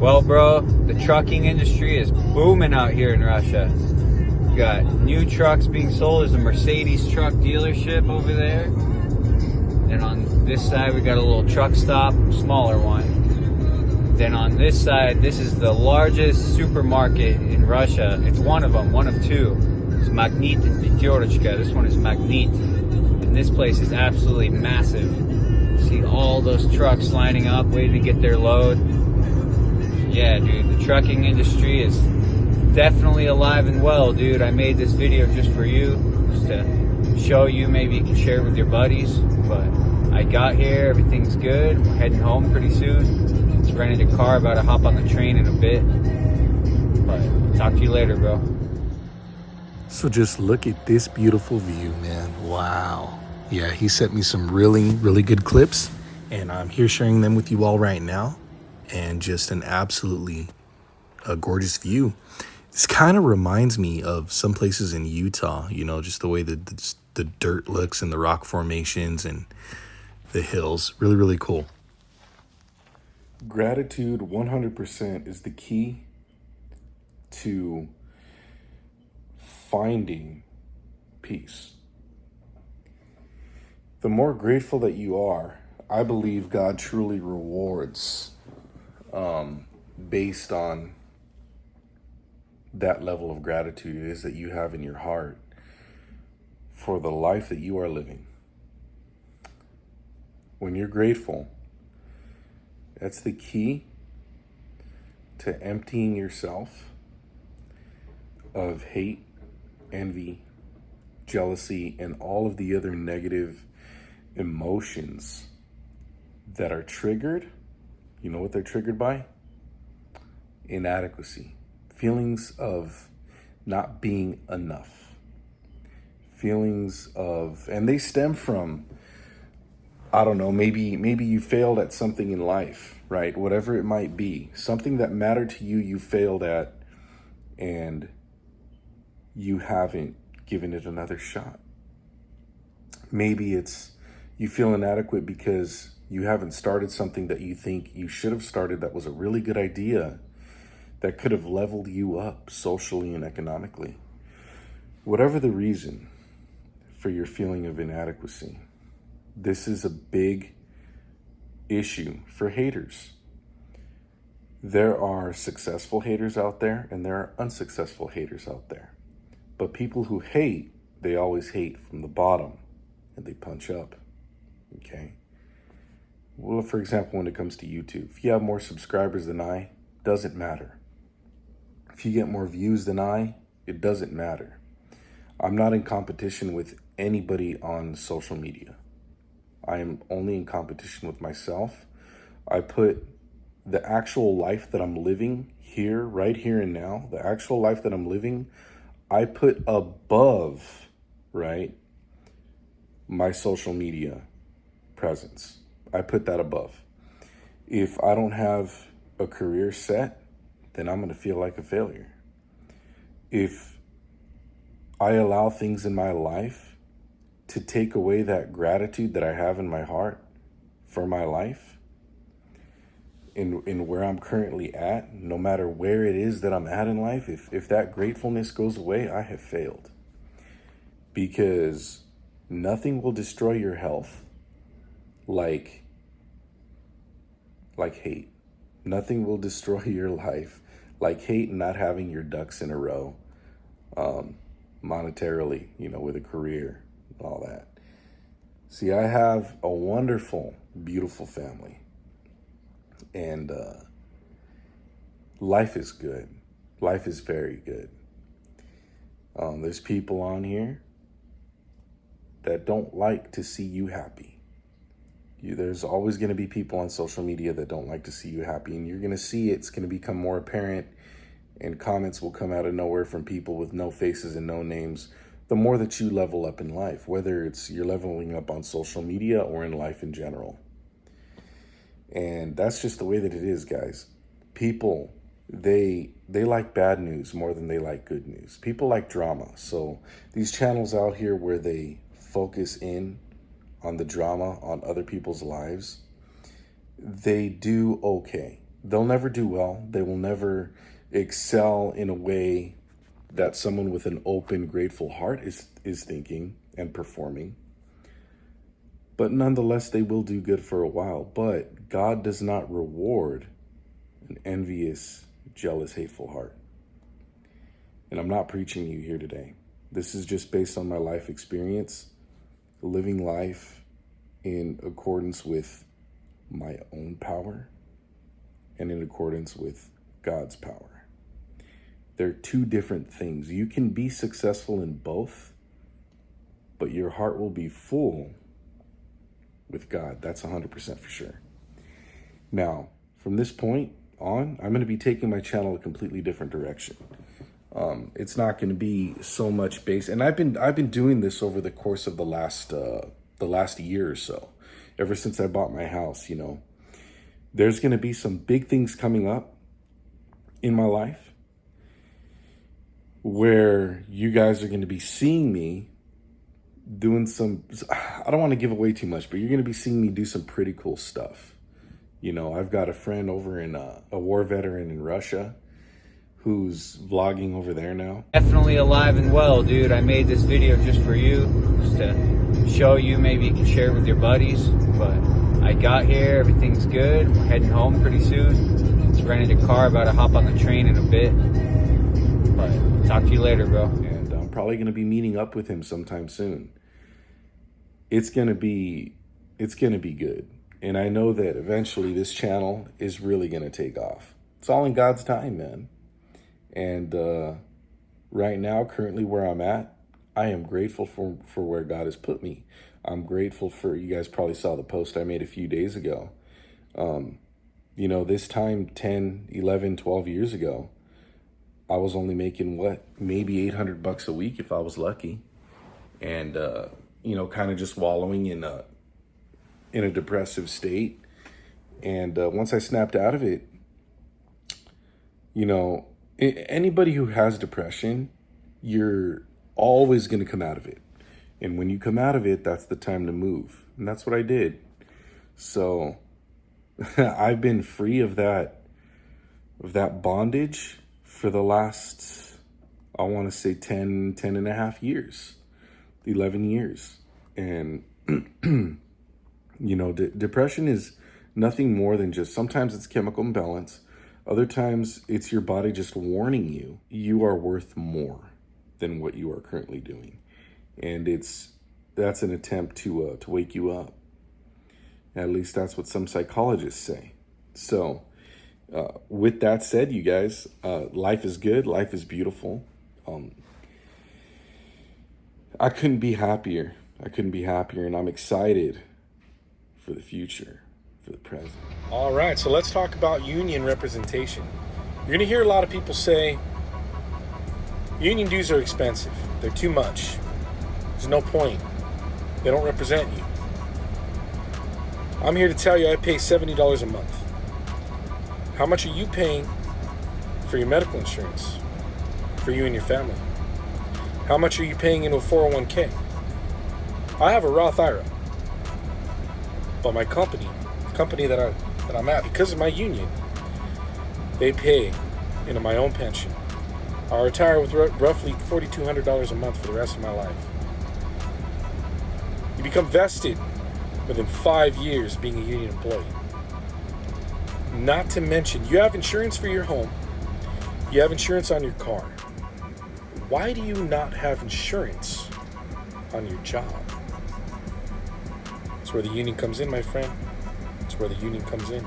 Well, bro, the trucking industry is booming out here in Russia. You got new trucks being sold. There's a Mercedes truck dealership over there. And on this side, we got a little truck stop, smaller one. Then on this side, this is the largest supermarket in Russia. It's one of them, one of two. It's Magnit and Peterочка. This one is Magnit. And this place is absolutely massive. See all those trucks lining up, waiting to get their load. Yeah, dude, the trucking industry is definitely alive and well, dude. I made this video just for you, just to show you. Maybe you can share it with your buddies. But I got here, everything's good. We're heading home pretty soon. Just rented a car, about to hop on the train in a bit. But talk to you later, bro. So just look at this beautiful view, man. Wow. Yeah, he sent me some really good clips, and I'm here sharing them with you all right now. And just an absolutely gorgeous view. This kind of reminds me of some places in Utah, you know, just the way that the dirt looks and the rock formations and the hills. Really cool. Gratitude 100% is the key to finding peace. The more grateful that you are, I believe God truly rewards based on that level of gratitude it is that you have in your heart for the life that you are living. When you're grateful, that's the key to emptying yourself of hate, envy, jealousy, and all of the other negative emotions that are triggered. You know what they're triggered by? Inadequacy. Feelings of not being enough. Feelings of, and they stem from, I don't know, maybe you failed at something in life, right? Whatever it might be. Something that mattered to you, you failed at, and you haven't given it another shot. Maybe it's you feel inadequate because you haven't started something that you think you should have started that was a really good idea that could have leveled you up socially and economically. Whatever the reason for your feeling of inadequacy, this is a big issue for haters. There are successful haters out there and there are unsuccessful haters out there. But people who hate, they always hate from the bottom and they punch up, okay? Well, for example, when it comes to YouTube, if you have more subscribers than I, doesn't matter. If you get more views than I, it doesn't matter. I'm not in competition with anybody on social media. I am only in competition with myself. I put the actual life that I'm living here, right here and now, the actual life that I'm living, I put above, right, my social media presence. I put that above. If I don't have a career set, then I'm going to feel like a failure. If I allow things in my life to take away that gratitude that I have in my heart for my life, in where I'm currently at, no matter where it is that I'm at in life, if that gratefulness goes away, I have failed. Because nothing will destroy your health like hate. Nothing will destroy your life like hate and not having your ducks in a row, monetarily, you know, with a career and all that. See, I have a wonderful, beautiful family. And life is good. Life is very good. There's people on here that don't like to see you happy. There's always going to be people on social media that don't like to see you happy, and you're going to see it's going to become more apparent, and comments will come out of nowhere from people with no faces and no names. The more that you level up in life, whether it's you're leveling up on social media or in life in general. And that's just the way that it is, guys. People, they like bad news more than they like good news. People like drama. So these channels out here where they focus in on the drama on other people's lives, they do okay. they'll never do well. They will never excel in a way that someone with an open, grateful heart is thinking and performing. But nonetheless, they will do good for a while. But God does not reward an envious, jealous, hateful heart. And I'm not preaching to you here today. This is just based on my life experience, living life in accordance with my own power and in accordance with God's power. They're two different things. You can be successful in both, but your heart will be full with God. That's 100% for sure. Now, from this point on, I'm going to be taking my channel a completely different direction. It's not going to be so much based, and I've been doing this over the course of the last year or so, ever since I bought my house. You know, there's going to be some big things coming up in my life where you guys are going to be seeing me doing some, I don't want to give away too much, but you're going to be seeing me do some pretty cool stuff. You know, I've got a friend over in a war veteran in Russia who's vlogging over there now. Definitely alive and well, dude. I made this video just for you, just to show you. Maybe you can share it with your buddies. But I got here, everything's good. We're heading home pretty soon. Just rented a car, about to hop on the train in a bit. But talk to you later, bro. And I'm probably going to be meeting up with him sometime soon. It's going to be good. And I know that eventually this channel is really going to take off. It's all in God's time, man. And right now, currently where I'm at, I am grateful for where God has put me. I'm grateful for, you guys probably saw the post I made a few days ago. You know, this time 10, 11, 12 years ago, I was only making maybe $800 a week if I was lucky. And, you know, kind of just wallowing in a depressive state. And once I snapped out of it, you know, anybody who has depression, you're always going to come out of it. And when you come out of it, that's the time to move. And that's what I did. So I've been free of that bondage for the last, I want to say 10 and a half years, 11 years. And, you know, depression is nothing more than just, sometimes it's chemical imbalance. Other times it's your body just warning you, you are worth more than what you are currently doing. And that's an attempt to wake you up. At least that's what some psychologists say. So with that said, you guys, life is good. Life is beautiful. I couldn't be happier. And I'm excited for the future, for the present. All right, so let's talk about union representation. You're going to hear a lot of people say, union dues are expensive. They're too much. There's no point. They don't represent you. I'm here to tell you I pay $70 a month. How much are you paying for your medical insurance for you and your family? How much are you paying into a 401k? I have a Roth IRA, but my company, the company that I'm at, because of my union, they pay into my own pension. I'll retire with roughly $4,200 a month for the rest of my life. You become vested within 5 years being a union employee. Not to mention, you have insurance for your home. You have insurance on your car. Why do you not have insurance on your job? That's where the union comes in, my friend. That's where the union comes in.